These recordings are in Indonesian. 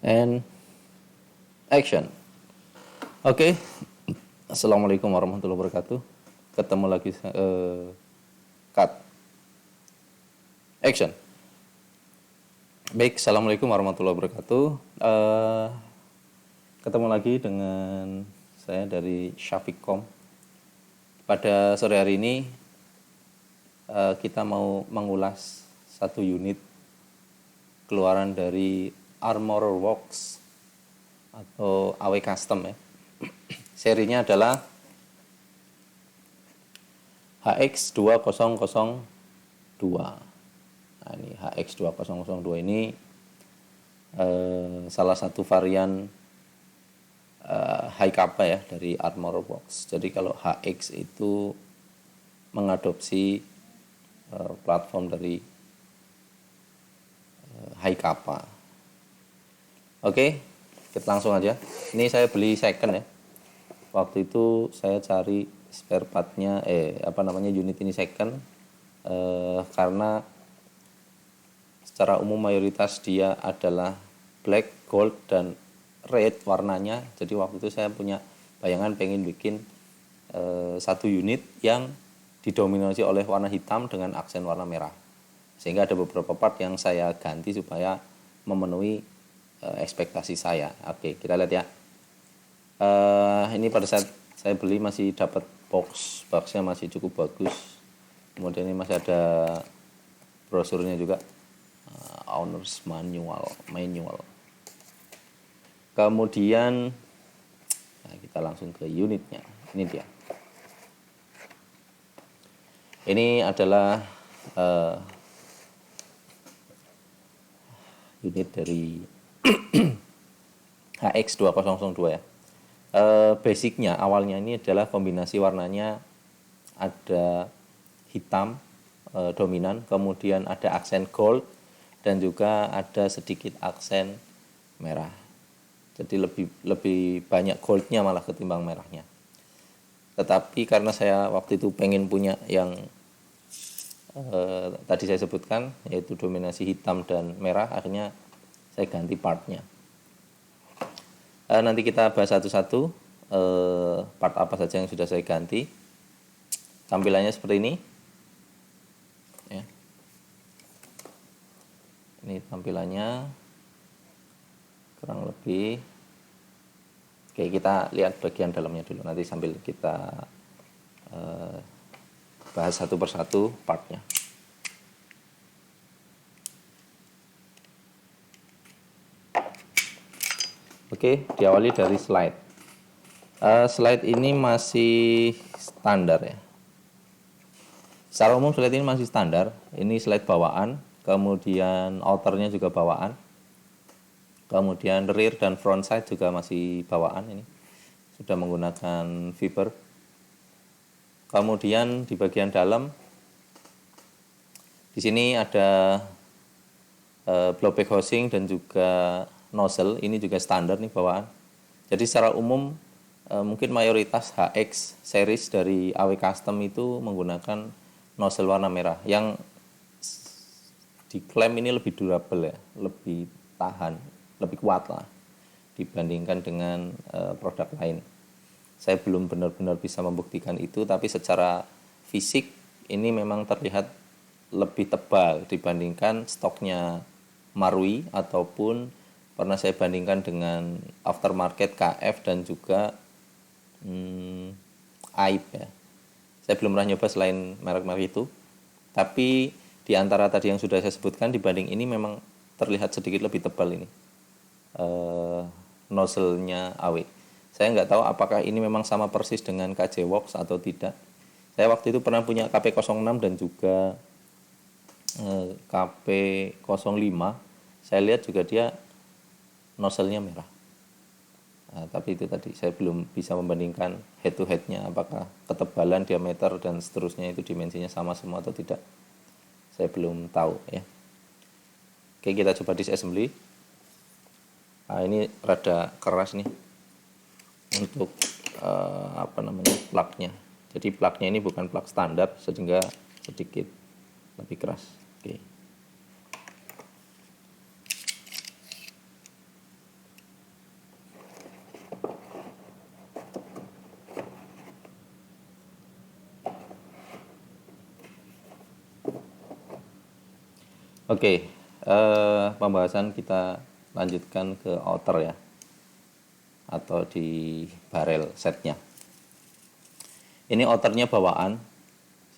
And action. Oke. Assalamualaikum warahmatullahi wabarakatuh. Ketemu lagi cut. Action. Baik, assalamualaikum warahmatullahi wabarakatuh. Ketemu lagi dengan saya dari Syafiq.com. Pada sore hari ini kita mau mengulas satu unit keluaran dari Armor Works atau AW Custom ya. Serinya adalah HX2002. Nah, ini HX2002 ini salah satu varian high kappa ya dari Armor Works. Jadi kalau HX itu mengadopsi platform dari high kappa. Oke, kita langsung aja. Ini saya beli second ya. Waktu itu saya cari spare partnya, unit ini second karena secara umum mayoritas dia adalah black, gold, dan red warnanya. Jadi waktu itu saya punya bayangan pengen bikin satu unit yang didominasi oleh warna hitam dengan aksen warna merah. Sehingga ada beberapa part yang saya ganti supaya memenuhi ekspektasi saya. Oke, kita lihat ya. Ini pada saat saya beli masih dapat boxnya masih cukup bagus. Kemudian ini masih ada brosurnya juga, owner's manual. Kemudian kita langsung ke unitnya. Ini dia. Ini adalah unit dari HX2002 ya. Basicnya awalnya ini adalah kombinasi warnanya ada hitam dominan, kemudian ada aksen gold dan juga ada sedikit aksen merah. Jadi lebih banyak goldnya malah ketimbang merahnya. Tetapi karena saya waktu itu pengen punya yang tadi saya sebutkan, yaitu dominasi hitam dan merah, akhirnya saya ganti partnya. Nanti kita bahas satu-satu part apa saja yang sudah saya ganti. Tampilannya seperti ini ya. Ini tampilannya kurang lebih. Oke, kita lihat bagian dalamnya dulu, nanti sambil kita bahas satu persatu partnya. Oke, diawali dari slide. Slide ini masih standar ya. Secara umum slide ini masih standar. Ini slide bawaan, kemudian outernya juga bawaan. Kemudian rear dan front side juga masih bawaan ini. Sudah menggunakan fiber. Kemudian di bagian dalam di sini ada blowback housing dan juga nozzle, ini juga standar nih bawaan. Jadi secara umum mungkin mayoritas HX series dari AW Custom itu menggunakan nozzle warna merah yang diklaim ini lebih durable ya, lebih tahan, lebih kuat lah dibandingkan dengan produk lain. Saya belum benar-benar bisa membuktikan itu, tapi secara fisik ini memang terlihat lebih tebal dibandingkan stoknya Marui ataupun pernah saya bandingkan dengan aftermarket KF dan juga AIP ya. Saya belum pernah nyoba selain merek-merek itu, tapi di antara tadi yang sudah saya sebutkan dibanding ini memang terlihat sedikit lebih tebal ini nozzle-nya AW. Saya nggak tahu apakah ini memang sama persis dengan KJ Works atau tidak. Saya waktu itu pernah punya KP06 dan juga KP05. Saya lihat juga dia nozzle-nya merah. Nah, tapi itu tadi saya belum bisa membandingkan head to head-nya, apakah ketebalan, diameter dan seterusnya itu dimensinya sama semua atau tidak. Saya belum tahu ya. Oke, kita coba disassembly. Nah, ini rada keras nih untuk plugnya. Jadi plugnya ini bukan plug standar, sehingga sedikit lebih keras. Oke. Oke, pembahasan kita lanjutkan ke outer ya, atau di barrel setnya. Ini outernya bawaan,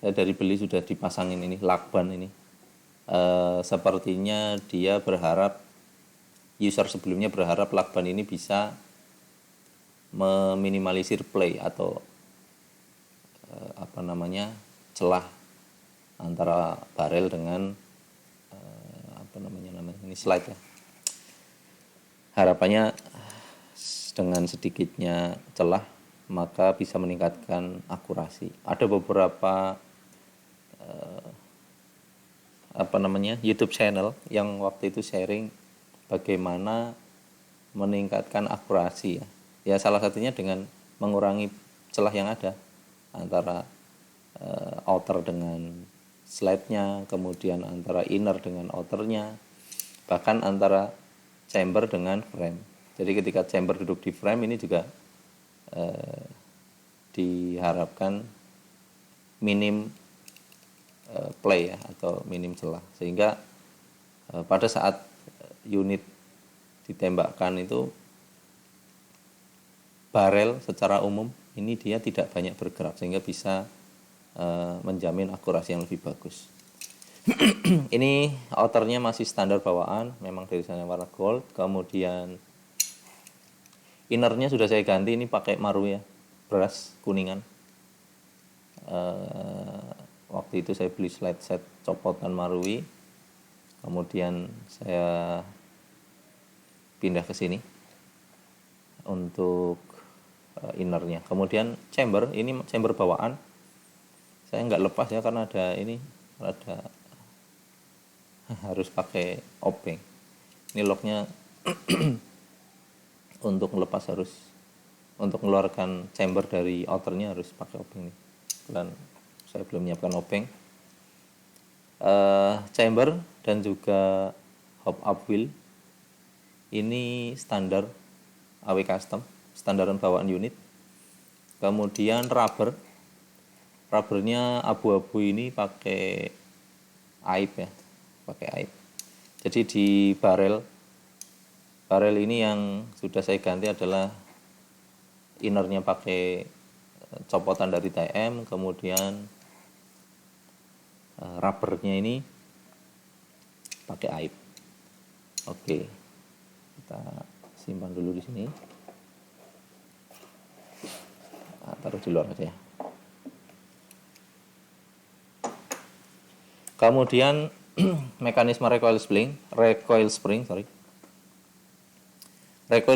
saya dari beli sudah dipasangin ini lakban ini. Sepertinya dia berharap, user sebelumnya berharap lakban ini bisa meminimalisir play atau celah antara barrel dengan ini slide ya. Harapannya dengan sedikitnya celah maka bisa meningkatkan akurasi. Ada beberapa YouTube channel yang waktu itu sharing bagaimana meningkatkan akurasi ya. Ya salah satunya dengan mengurangi celah yang ada antara outer dengan slide-nya, kemudian antara inner dengan outernya, bahkan antara chamber dengan frame. Jadi ketika chamber duduk di frame ini juga diharapkan minim play ya, atau minim celah, sehingga pada saat unit ditembakkan itu barrel secara umum ini dia tidak banyak bergerak sehingga bisa menjamin akurasi yang lebih bagus. Ini outernya masih standar bawaan, memang desainnya warna gold. Kemudian innernya sudah saya ganti, ini pakai Marui ya, beras kuningan. Waktu itu saya beli slide set copotan Marui, kemudian saya pindah ke sini untuk innernya. Kemudian chamber, ini chamber bawaan, saya nggak lepas ya karena ada harus pakai obeng. Ini locknya untuk melepas harus, untuk mengeluarkan chamber dari outernya harus pakai obeng nih. Dan saya belum menyiapkan obeng. Chamber dan juga hop up wheel ini standar AW custom, standaran bawaan unit. Kemudian rubbernya abu-abu ini pakai AIP ya, pakai AIP. Jadi di barrel ini yang sudah saya ganti adalah innernya pakai copotan dari TM, kemudian rubbernya ini pakai AIP. Oke, kita simpan dulu di sini. Nah, taruh di luar aja ya. Kemudian mekanisme recoil spring. Recoil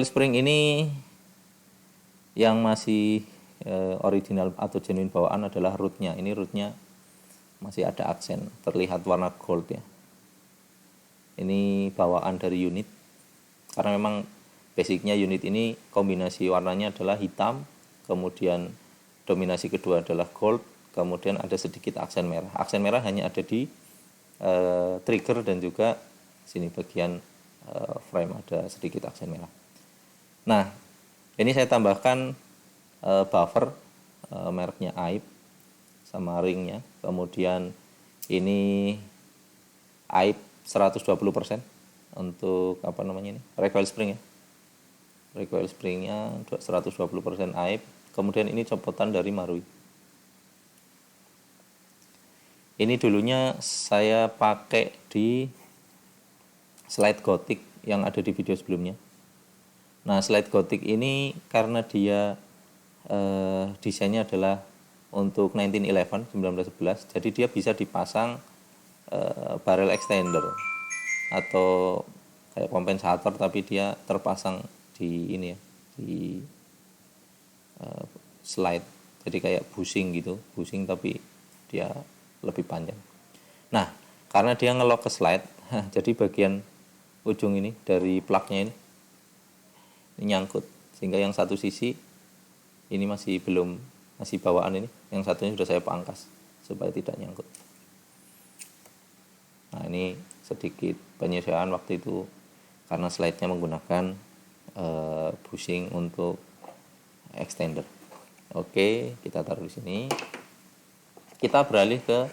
spring ini yang masih original atau genuine bawaan adalah rootnya. Ini rootnya masih ada aksen, terlihat warna gold ya. Ini bawaan dari unit, karena memang basicnya unit ini kombinasi warnanya adalah hitam, kemudian dominasi kedua adalah gold, kemudian ada sedikit aksen merah. Aksen merah hanya ada di trigger dan juga sini bagian frame ada sedikit aksen merah. Nah, ini saya tambahkan buffer mereknya AIP sama ringnya. Kemudian ini AIP 120% untuk recoil spring ya. Recoil springnya 120% AIP. Kemudian ini copotan dari Marui. Ini dulunya saya pakai di slide Gothic yang ada di video sebelumnya. Nah, slide Gothic ini karena dia desainnya adalah untuk 1911, jadi dia bisa dipasang barrel extender atau kayak kompensator, tapi dia terpasang di ini ya, di slide. Jadi kayak bushing gitu, bushing tapi dia lebih panjang. Nah, karena dia ngelok ke slide, jadi bagian ujung ini dari plugnya ini nyangkut, sehingga yang satu sisi ini masih bawaan ini, yang satunya sudah saya pangkas supaya tidak nyangkut. Nah, ini sedikit penyesuaian waktu itu karena slide-nya menggunakan bushing untuk extender. Oke, kita taruh di sini. Kita beralih ke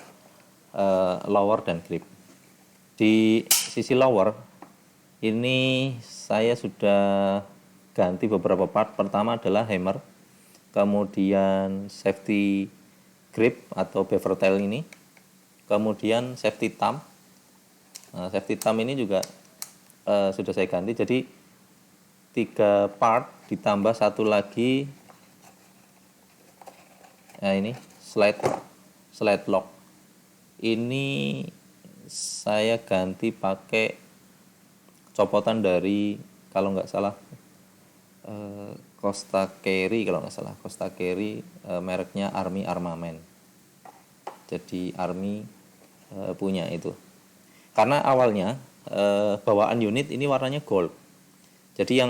lower dan grip. Di sisi lower ini saya sudah ganti beberapa part. Pertama adalah hammer, kemudian safety grip atau beaver tail ini, kemudian safety thumb. Nah, safety thumb ini juga sudah saya ganti, jadi 3 part ditambah satu lagi. Nah, ini slide lock ini saya ganti pakai copotan dari, kalau nggak salah, Costa Carry, mereknya Army Armament. Jadi Army punya itu. Karena awalnya bawaan unit ini warnanya gold. Jadi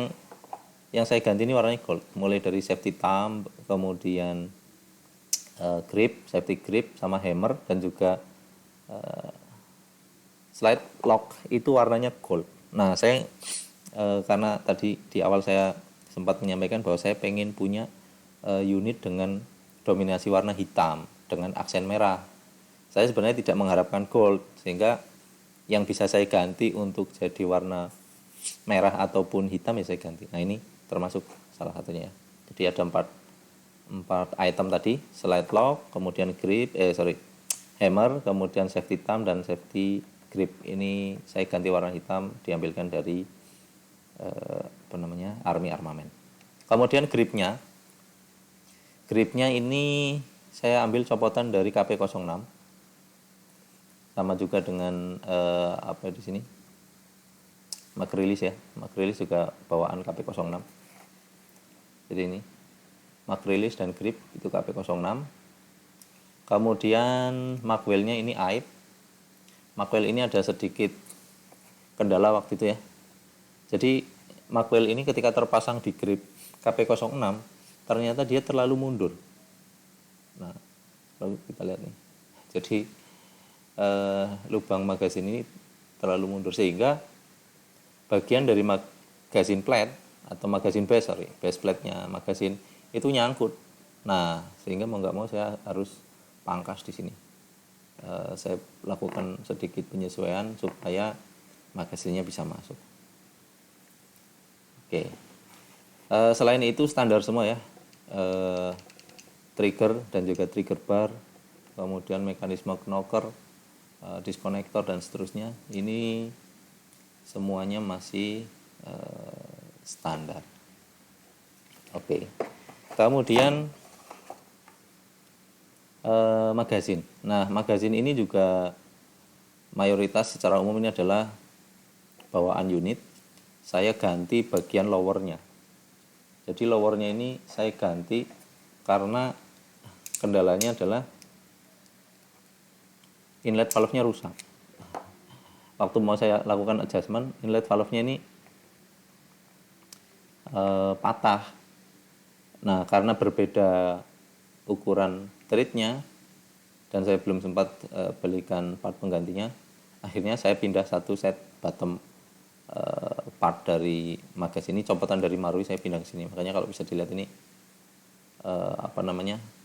yang saya ganti ini warnanya gold, mulai dari safety thumb, kemudian safety grip sama hammer, dan juga slide lock itu warnanya gold. Nah, saya karena tadi di awal saya sempat menyampaikan bahwa saya pengen punya unit dengan dominasi warna hitam dengan aksen merah. Saya sebenarnya tidak mengharapkan gold, sehingga yang bisa saya ganti untuk jadi warna merah ataupun hitam ya saya ganti. Nah, ini termasuk salah satunya ya. Jadi ada 4 item tadi, slide lock, kemudian hammer, kemudian safety thumb dan safety grip. Ini saya ganti warna hitam, diambilkan dari Army Armament. Kemudian gripnya ini saya ambil copotan dari KP06, sama juga dengan di sini Macrylis ya. Macrylis juga bawaan KP06. Jadi ini Macrylis dan grip itu KP06. Kemudian magwell-nya ini AIP. Magwell ini ada sedikit kendala waktu itu ya. Jadi magwell ini ketika terpasang di grip KP06 ternyata dia terlalu mundur. Nah, lalu kita lihat nih. Jadi lubang magazin ini terlalu mundur, sehingga bagian dari magazin plate atau magazin base plate-nya magazin itu nyangkut. Nah, sehingga mau nggak mau saya harus pangkas di sini. Saya lakukan sedikit penyesuaian supaya magazinnya bisa masuk. Oke. Selain itu standar semua ya. Trigger dan juga trigger bar, kemudian mekanisme knocker, disconnector dan seterusnya, ini semuanya masih standar. Oke. Kemudian magazin. Nah, magazin ini juga mayoritas secara umum ini adalah bawaan unit. Saya ganti bagian lowernya. Jadi lowernya ini saya ganti karena kendalanya adalah inlet valve-nya rusak. Waktu mau saya lakukan adjustment, inlet valve-nya ini patah. Nah, karena berbeda ukuran thread-nya dan saya belum sempat belikan part penggantinya, akhirnya saya pindah satu set bottom part dari magazin ini, copotan dari Marui saya pindah ke sini. Makanya kalau bisa dilihat ini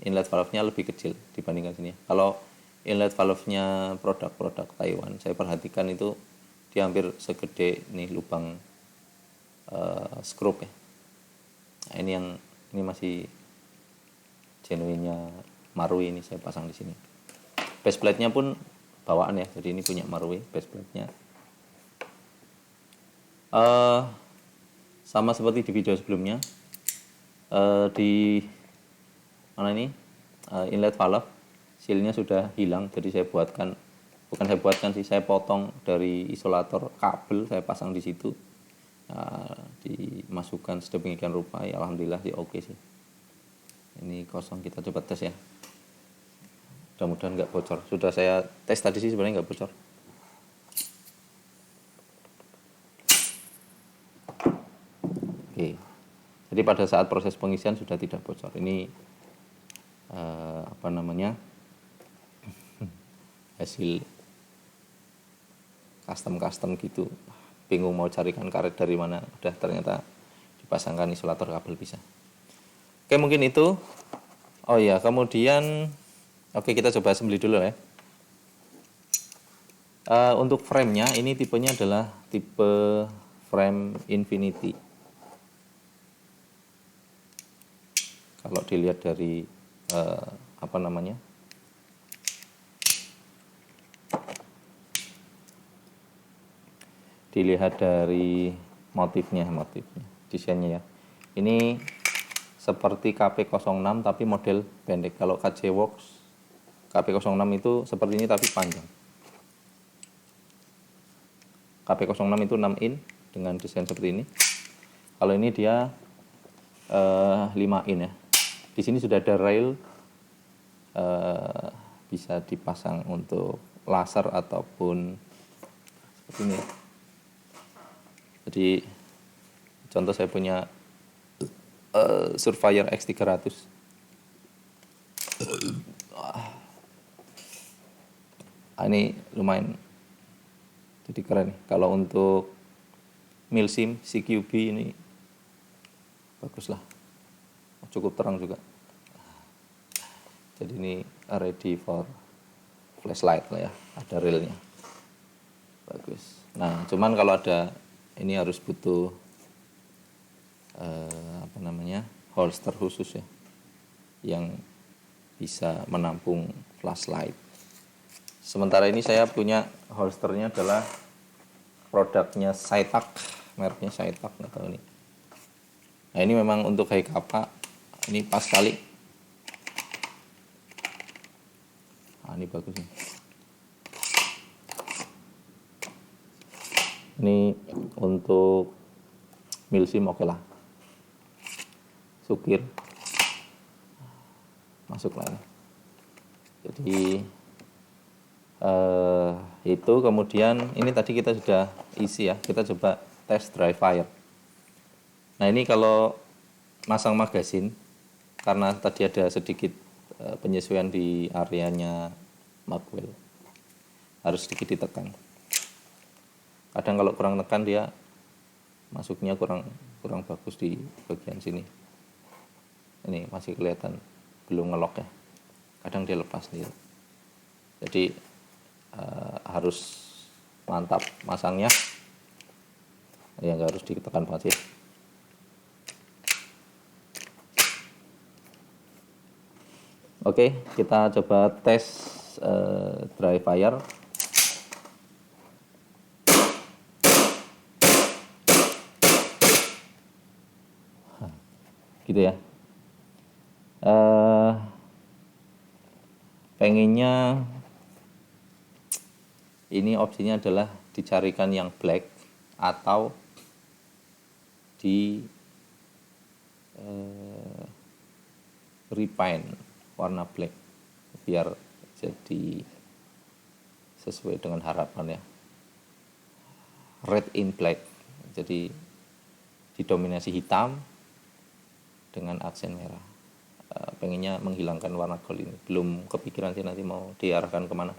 inlet valve-nya lebih kecil dibandingkan sini. Kalau inlet valve-nya produk-produk Taiwan, saya perhatikan itu dia hampir segede nih lubang skrup ya. Nah, ini masih genuine-nya Marui, ini saya pasang di sini. Base plate-nya pun bawaan ya, jadi ini punya Marui base plate-nya. Sama seperti di video sebelumnya, di mana ini inlet valve seal-nya sudah hilang, jadi saya potong dari isolator kabel, saya pasang di situ. Dimasukkan sedemikian rupa, ya alhamdulillah sih oke sih. Ini kosong, kita coba tes ya. Mudah-mudahan nggak bocor. Sudah saya tes tadi sih sebenarnya nggak bocor. Oke. Jadi pada saat proses pengisian sudah tidak bocor. Ini hasil custom gitu. Bingung mau carikan karet dari mana, udah ternyata dipasangkan isolator kabel bisa. Oke, mungkin itu. Oh ya, kemudian oke, kita coba assembly dulu ya. Untuk frame-nya ini tipenya adalah tipe frame infinity. Kalau dilihat dari apa namanya, dilihat dari motifnya, desainnya ya. Ini seperti KP06 tapi model pendek. Kalau KJ Works KP06 itu seperti ini tapi panjang. KP06 itu 6 in dengan desain seperti ini. Kalau ini dia 5 in ya. Di sini sudah ada rail, bisa dipasang untuk laser ataupun seperti ini. Jadi contoh saya punya Surveyor X300. Ini lumayan jadi keren. Kalau untuk Milsim CQB ini bagus lah, cukup terang juga. Jadi ini ready for flashlight lah ya, ada railnya, bagus. Nah cuman kalau ada ini harus butuh apa namanya, holster khusus ya, yang bisa menampung flashlight. Sementara ini saya punya holsternya adalah produknya Saitak, mereknya Saitak, nggak tahu nih. Nah ini memang untuk high kappa ini pas sekali. Nah ini bagus nih. Ini untuk Milsim oke lah. Sukir masuk lah. Jadi itu kemudian ini tadi kita sudah isi ya, kita coba tes dry fire. Nah ini kalau masang magasin, karena tadi ada sedikit penyesuaian di areanya magwell, harus sedikit ditekan. Kadang kalau kurang tekan dia masuknya kurang bagus di bagian sini. Ini masih kelihatan belum ngelok ya, kadang dia lepas sendiri. Jadi harus mantap masangnya, ya nggak harus ditekan banget sih. Oke, kita coba tes dry fire. Gitu ya. Pengennya ini opsinya adalah dicarikan yang black atau di repaint warna black biar jadi sesuai dengan harapan ya. Red in black, jadi didominasi hitam dengan aksen merah. Pengennya menghilangkan warna gold ini. Belum kepikiran sih nanti mau diarahkan kemana.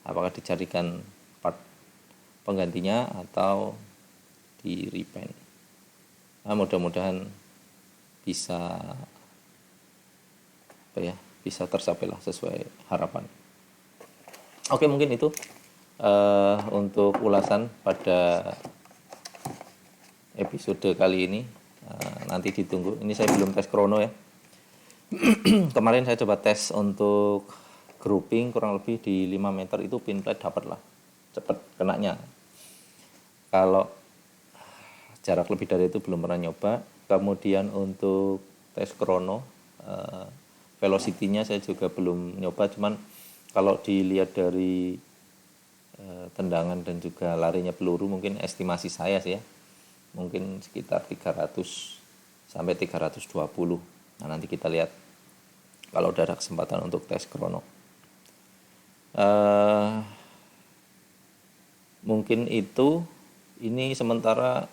Apakah dicarikan part penggantinya atau di repaint. Nah, mudah-mudahan bisa bisa tercapai lah sesuai harapan. Oke, mungkin itu untuk ulasan pada episode kali ini. Nanti ditunggu. Ini saya belum tes krono ya. Kemarin saya coba tes untuk grouping kurang lebih di 5 meter itu pin plate dapat lah, cepet kenanya. Kalau jarak lebih dari itu belum pernah nyoba. Kemudian untuk tes krono, velocity-nya saya juga belum nyoba. Cuman kalau dilihat dari tendangan dan juga larinya peluru, mungkin estimasi saya sih ya, mungkin sekitar 300 sampai 320. Nah nanti kita lihat kalau udah ada kesempatan untuk tes krono. Mungkin itu, ini sementara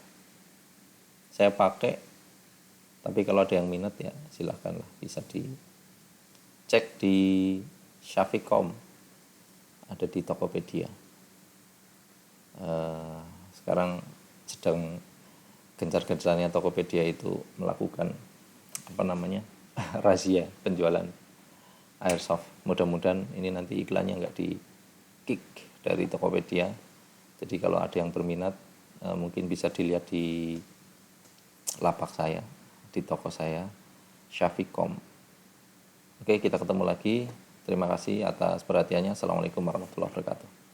saya pakai, tapi kalau ada yang minat ya silahkan lah, bisa dicek di Shaficom, ada di Tokopedia. Sekarang sedang gencar-gencarnya Tokopedia itu melakukan razia penjualan airsoft. Mudah-mudahan ini nanti iklannya nggak di kick dari Tokopedia. Jadi kalau ada yang berminat mungkin bisa dilihat di lapak saya, di toko saya, Syafiqom. Oke, kita ketemu lagi. Terima kasih atas perhatiannya. Assalamualaikum warahmatullahi wabarakatuh.